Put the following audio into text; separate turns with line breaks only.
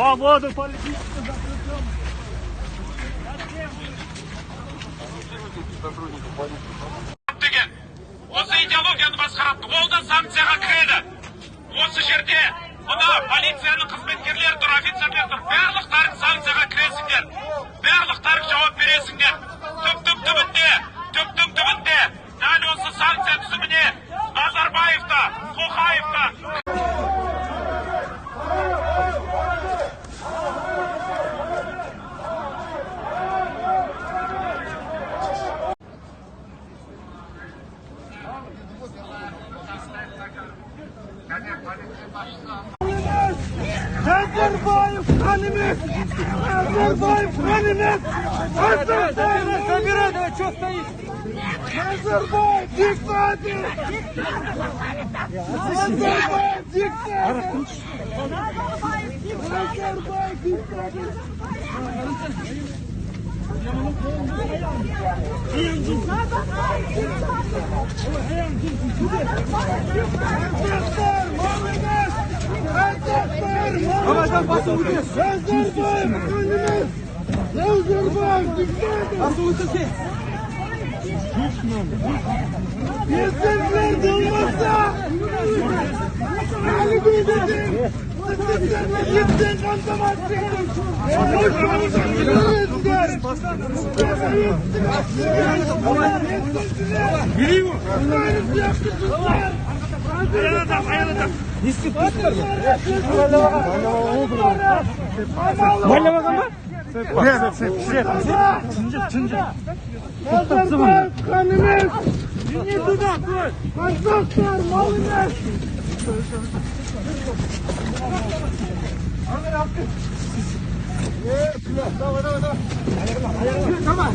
Свободу политического
деген осы идеологияны басқарады, ол да санкцияға кіреді. Осы жерде мына полицияның қызметкерлері тұр, офицерлер тұр, барлықтарың санкцияға кіресіңдер, барлықтарың жауап бересіңдер. Түптің түбінде дәл осы санкция түсіміне Назарбаев та, Тоқаев та
Назарбаев ханымет! Назарбаев ханымет! Забирай, давай, что стоишь? Назарбаев диктатор! Назарбаев диктатор! Назарбаев диктатор! Ramazan basın gidiyor. Nazarbayev kendiniz. Nazarbayev diktatör. Nasıl uçuyorsun? Yetkililer olmazsa Ali Bey'dedim. Yetkililerle gittin kantamazsın. Geliyor mu? Aynısı yaptırsınlar. Ayaladım. Niski tuttular mı? Baylamak mı? Nazarbayev kanımız! Niye tudak? Kaçaklar malımız! Tamam.